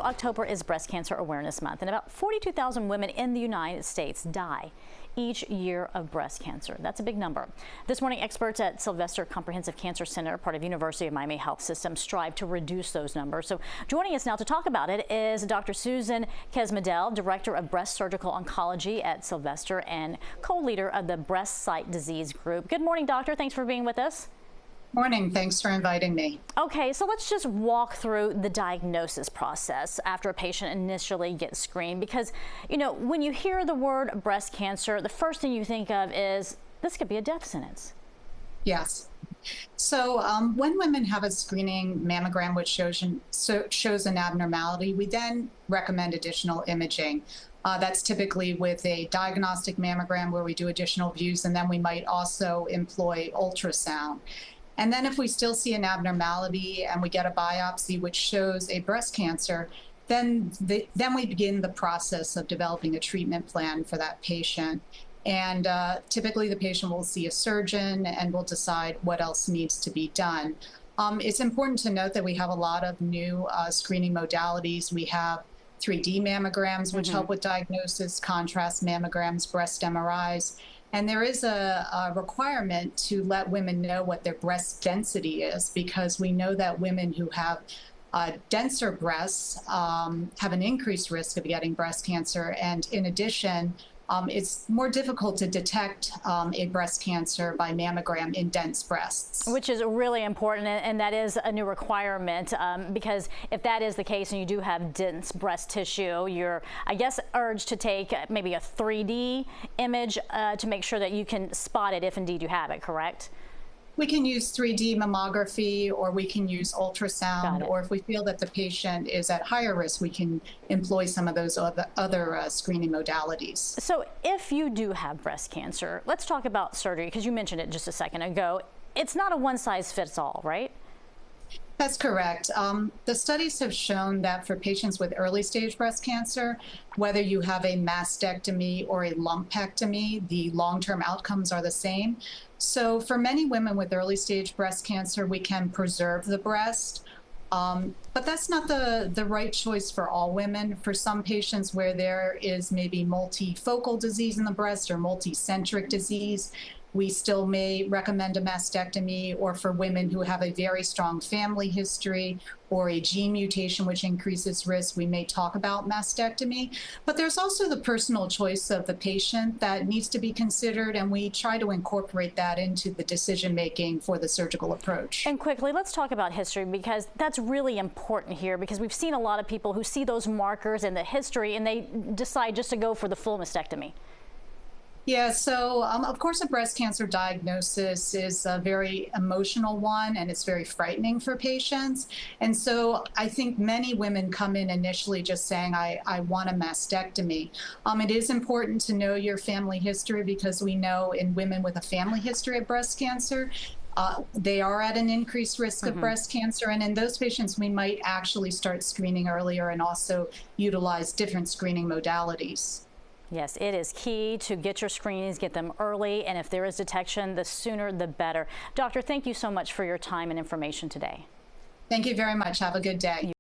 October is Breast Cancer Awareness Month, and about 42,000 women in the United States die each year of breast cancer. That's a big number. This morning, experts at Sylvester Comprehensive Cancer Center, part of University of Miami Health System, strive to reduce those numbers. So joining us now to talk about it is Dr. Susan Kesmodel, Director of Breast Surgical Oncology at Sylvester and co-leader of the Breast Site Disease Group. Good morning, doctor. Thanks for being with us. Morning. Thanks for inviting me. Okay, so let's just walk through the diagnosis process after a patient initially gets screened, because, you know, when you hear the word breast cancer, the first thing you think of is this could be a death sentence. Yes. So when women have a screening mammogram which shows an abnormality, we then recommend additional imaging. That's typically with a diagnostic mammogram where we do additional views, and then we might also employ ultrasound. And then if we still see an abnormality and we get a biopsy which shows a breast cancer, then we begin the process of developing a treatment plan for that patient. And typically the patient will see a surgeon and will decide what else needs to be done. It's important to note that we have a lot of new screening modalities. We have 3D mammograms, which help with diagnosis, contrast mammograms, breast MRIs. And there is a requirement to let women know what their breast density is, because we know that women who have denser breasts have an increased risk of getting breast cancer. And in addition, it's more difficult to detect a breast cancer by mammogram in dense breasts. Which is really important, and that is a new requirement, because if that is the case and you do have dense breast tissue, you're, I guess, urged to take maybe a 3D image to make sure that you can spot it if indeed you have it, correct? We can use 3D mammography, or we can use ultrasound, or if we feel that the patient is at higher risk, we can employ some of those other screening modalities. So if you do have breast cancer, let's talk about surgery, because you mentioned it just a second ago. It's not a one-size-fits-all, right? That's correct. The studies have shown that for patients with early stage breast cancer, whether you have a mastectomy or a lumpectomy, the long-term outcomes are the same. So for many women with early stage breast cancer, we can preserve the breast. But that's not the right choice for all women. For some patients where there is maybe multifocal disease in the breast or multicentric disease, we still may recommend a mastectomy, or for women who have a very strong family history or a gene mutation which increases risk, we may talk about mastectomy. But there's also the personal choice of the patient that needs to be considered, and we try to incorporate that into the decision-making for the surgical approach. And quickly, let's talk about history, because that's really important here, because we've seen a lot of people who see those markers in the history and they decide just to go for the full mastectomy. Yeah, so of course a breast cancer diagnosis is a very emotional one, and it's very frightening for patients. And so I think many women come in initially just saying, I want a mastectomy. It is important to know your family history, because we know in women with a family history of breast cancer, they are at an increased risk of breast cancer. And in those patients, we might actually start screening earlier and also utilize different screening modalities. Yes, it is key to get your screenings, get them early, and if there is detection, the sooner the better. Doctor, thank you so much for your time and information today. Thank you very much. Have a good day.